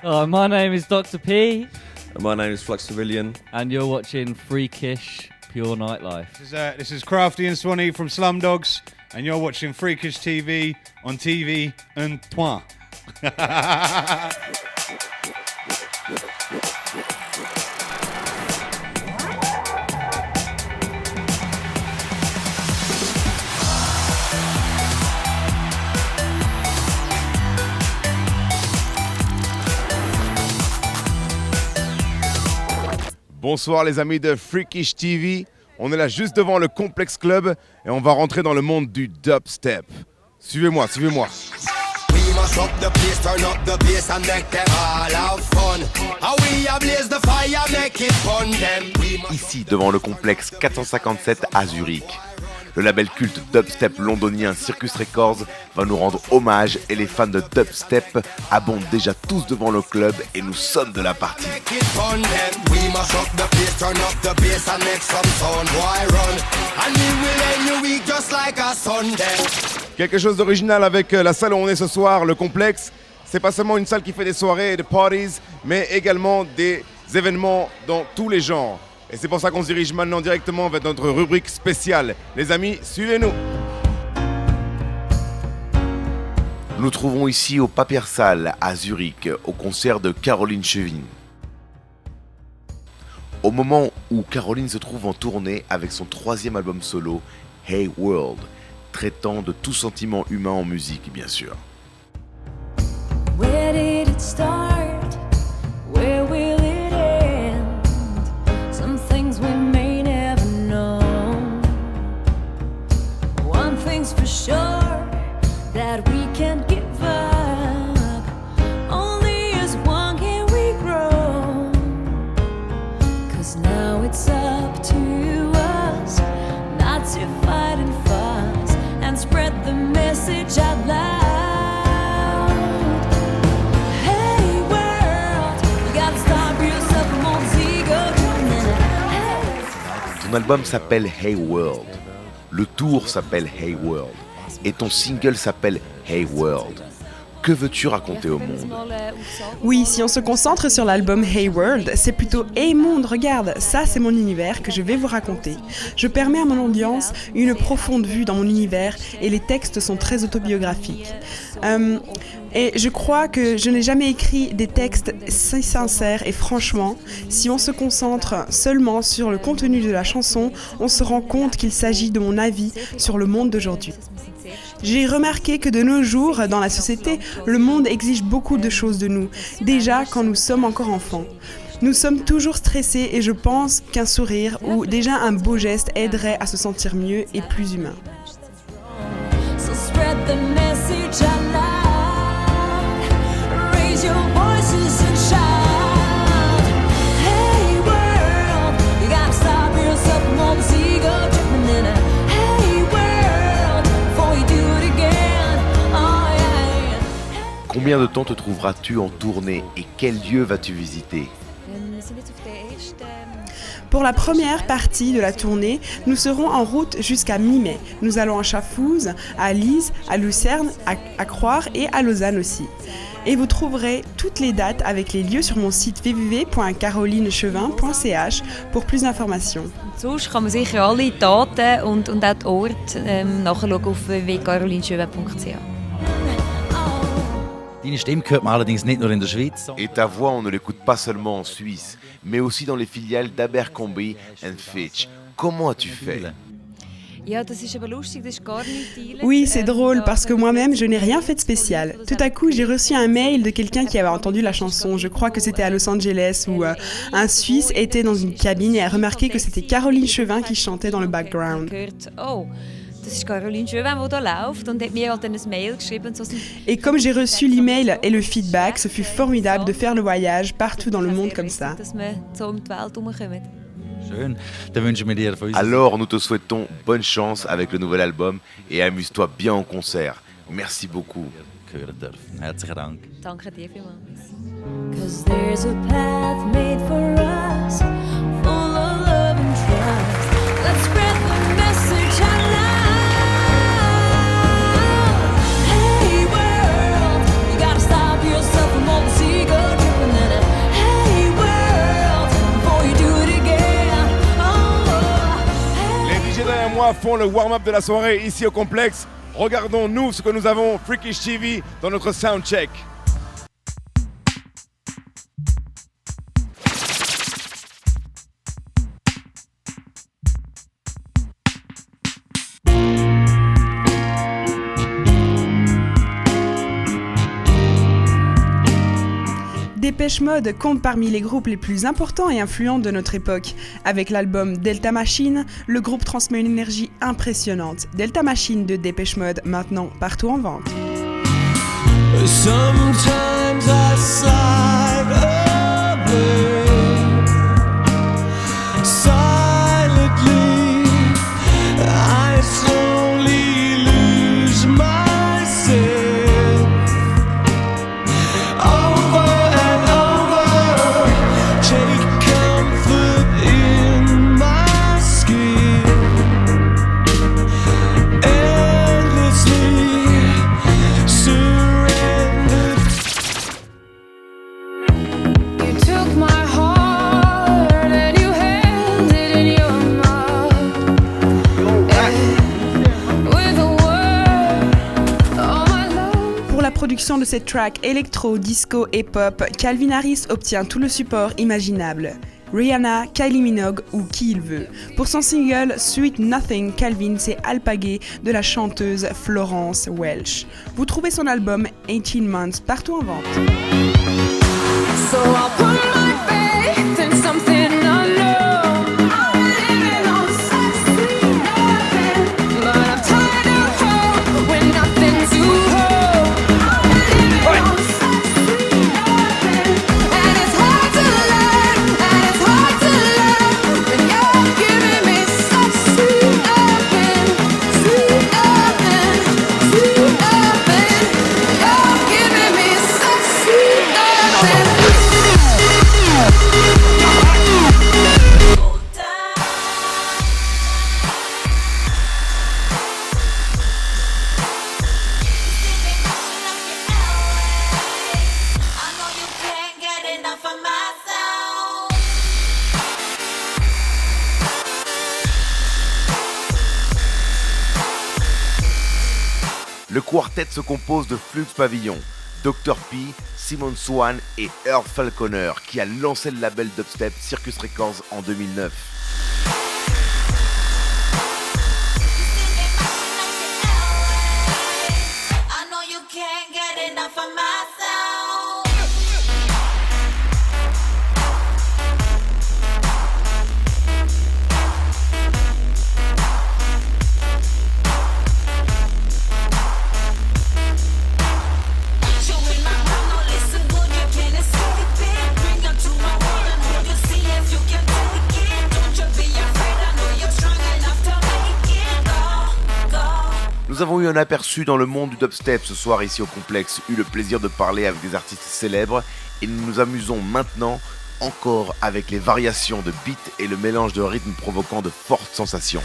My name is Dr. P. And my name is Flux Civilian. And you're watching Freakish Pure Nightlife. This is Crafty and Swanee from Slumdogs, and you're watching Freakish TV on TV and Toi. Bonsoir les amis de Freakish TV, on est là juste devant le Complex Club et on va rentrer dans le monde du dubstep. Suivez-moi, suivez-moi. Ici devant le complexe 457 à Zurich. Le label culte dubstep londonien Circus Records va nous rendre hommage et les fans de dubstep abondent déjà tous devant le club et nous sommes de la partie. Quelque chose d'original avec la salle où on est ce soir, le complexe. C'est pas seulement une salle qui fait des soirées et des parties, mais également des événements dans tous les genres. Et c'est pour ça qu'on se dirige maintenant directement vers notre rubrique spéciale. Les amis, suivez-nous. Nous trouvons ici au Papiersaal à Zurich, au concert de Caroline Chevin. Au moment où Caroline se trouve en tournée avec son 3e album solo, Hey World, traitant de tout sentiment humain en musique, bien sûr. Where did it start? Where will it end? Some things we may never know. One thing's for sure, that we can't give up. Only as one can we grow. 'Cause now it's up to us not to fight and fuss and spread the message out loud. Ton album s'appelle Hey World, le tour s'appelle Hey World et ton single s'appelle Hey World. Que veux-tu raconter au monde? Oui, si on se concentre sur l'album Hey World, c'est plutôt Hey Monde, regarde, ça c'est mon univers que je vais vous raconter. Je permets à mon audience une profonde vue dans mon univers et les textes sont très autobiographiques. Et je crois que je n'ai jamais écrit des textes si sincères et franchement, si on se concentre seulement sur le contenu de la chanson, on se rend compte qu'il s'agit de mon avis sur le monde d'aujourd'hui. J'ai remarqué que de nos jours, dans la société, le monde exige beaucoup de choses de nous, déjà quand nous sommes encore enfants. Nous sommes toujours stressés et je pense qu'un sourire ou déjà un beau geste aiderait à se sentir mieux et plus humain. So spread the message out loud. Raise your voices and shout. Hey world, you gotta stop yourself from all this ego tripping in it. Hey world, before you do it again. Oh yeah. Combien de temps te trouveras-tu en tournée et quel lieu vas-tu visiter? Pour la première partie de la tournée, nous serons en route jusqu'à mi-mai. Nous allons à Schaffhouse, à Lise, à Lucerne, à Croire et à Lausanne aussi. Et vous trouverez toutes les dates avec les lieux sur mon site www.carolinechevin.ch pour plus d'informations. Sonst kann man sicher alle Daten und auch die Orte nachschauen auf www.carolinechevin.ch. Deine Stimme hört man allerdings nicht nur in der Schweiz. Et ta voix, on ne l'écoute pas seulement en Suisse, mais aussi dans les filiales d'Abercrombie & Fitch. Comment as-tu fait? Ja, das ist aber lustig, das ist gar nicht deal. Oui, c'est drôle parce que moi-même, je n'ai rien fait de spécial. Tout à coup, j'ai reçu un mail de quelqu'un qui avait entendu la chanson. Je crois que c'était à Los Angeles où un Suisse était dans une cabine et a remarqué que c'était Caroline Chevin qui chantait dans le background. Das ist Caroline Chevin, die hier läuft und hat mir halt dann ein Mail geschrieben. Et comme j'ai reçu l'email et le feedback, ce fut formidable de faire le voyage partout dans le monde comme ça. Dass wir so um die Welt herumkommen. Schön, dann wünschen wir dir von uns. Alors, nous te souhaitons bonne chance avec le nouvel album et amuse-toi bien en concert. Merci beaucoup. Hören dürfen. Herzlichen Dank. Danke dir vielmals. 'Cause there's a path made for us, full of love and trust. Let's spread the message out loud. Hey world, you gotta stop yourself from all this ego. DJ derrière moi font le warm-up de la soirée ici au complexe. Regardons nous ce que nous avons Freakish TV dans notre soundcheck. Dépêche Mode compte parmi les groupes les plus importants et influents de notre époque. Avec l'album Delta Machine, le groupe transmet une énergie impressionnante. Delta Machine de Dépêche Mode, maintenant partout en vente. Sometimes I slide away silently. I slowly lose myself. De cette track électro, disco et pop, Calvin Harris obtient tout le support imaginable. Rihanna, Kylie Minogue ou qui il veut. Pour son single Sweet Nothing, Calvin s'est alpagué de la chanteuse Florence Welch. Vous trouvez son album 18 Months partout en vente. So I'll put my faith in something unknown. I'm living on such sweet nothing, but I'm tired of hope when nothing's to hold. Le quartet se compose de Flux Pavillon, Dr. P, Simon Swan et Earl Falconer qui a lancé le label dubstep Circus Records en 2009. Nous avons eu un aperçu dans le monde du dubstep ce soir ici au complexe, eu le plaisir de parler avec des artistes célèbres et nous nous amusons maintenant encore avec les variations de beats et le mélange de rythmes provoquant de fortes sensations.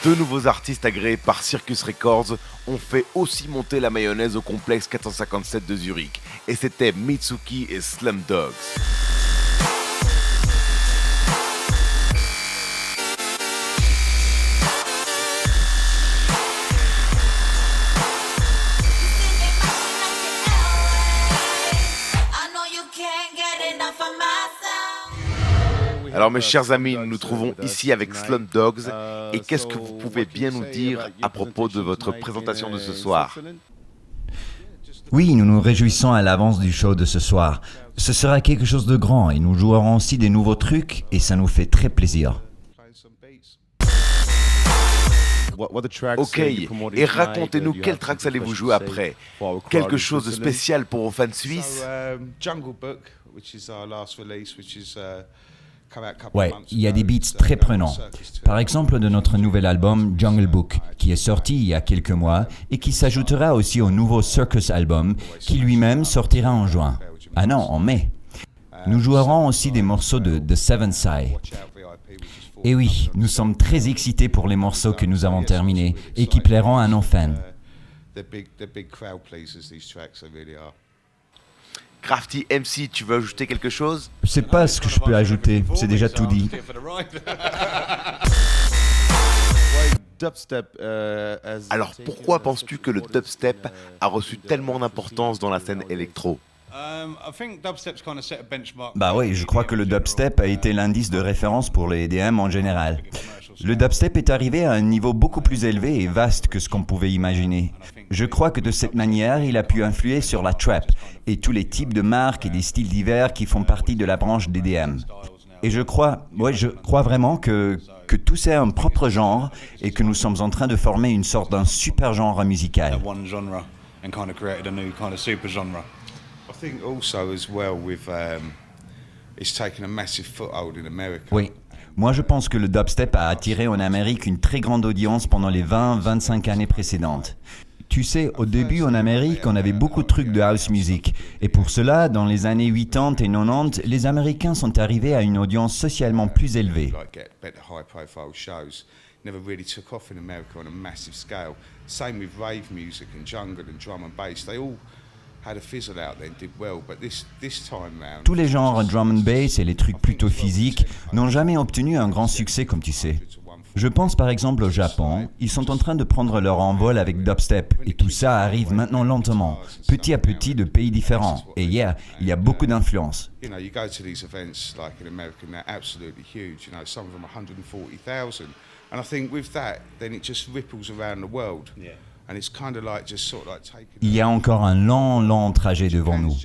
Deux nouveaux artistes agréés par Circus Records ont fait aussi monter la mayonnaise au complexe 457 de Zurich. Et c'était Mitsuki et Slum Dogs. Alors mes chers amis, nous nous trouvons ici avec Slum Dogs et qu'est-ce que vous pouvez bien nous dire à propos de votre présentation de ce soir ? Oui, nous nous réjouissons à l'avance du show de ce soir. Ce sera quelque chose de grand et nous jouerons aussi des nouveaux trucs et ça nous fait très plaisir. Ok, et racontez-nous quels tracks allez-vous jouer après. Quelque chose de spécial pour vos fans suisses. Ouais, il y a des beats très prenants. Par exemple de notre nouvel album Jungle Book, qui est sorti il y a quelques mois et qui s'ajoutera aussi au nouveau Circus album, qui lui-même sortira en juin. Ah non, en mai. Nous jouerons aussi des morceaux de The Seven Side. Et oui, nous sommes très excités pour les morceaux que nous avons terminés et qui plairont à nos fans. Crafty MC, tu veux ajouter quelque chose? Je sais pas ce que je peux ajouter, c'est déjà tout dit. Alors pourquoi penses-tu que le dubstep a reçu tellement d'importance dans la scène électro? Bah oui, je crois que le dubstep a été l'indice de référence pour les EDM en général. Le dubstep est arrivé à un niveau beaucoup plus élevé et vaste que ce qu'on pouvait imaginer. Je crois que de cette manière, il a pu influer sur la trap et tous les types de marques et des styles divers qui font partie de la branche d'EDM. Et je crois vraiment que tout c'est un propre genre et que nous sommes en train de former une sorte d'un super genre musical. Oui. Moi, je pense que le dubstep a attiré en Amérique une très grande audience pendant les 20-25 années précédentes. Tu sais, au début en Amérique, on avait beaucoup de trucs de house music. Et pour cela, dans les années 80 et 90, les Américains sont arrivés à une audience socialement plus élevée. Tous les genres drum and bass et les trucs plutôt physiques n'ont jamais obtenu un grand succès comme tu sais. Je pense par exemple au Japon, ils sont en train de prendre leur envol avec dubstep et tout ça arrive maintenant lentement, petit à petit de pays différents. Et il y a beaucoup d'influence. Il y a encore un long trajet devant nous.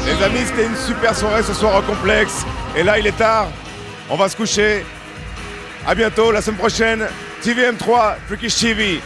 Les amis, c'était une super soirée ce soir au complexe. Et là, il est tard. On va se coucher. À bientôt, la semaine prochaine. TVM3, Freakish TV.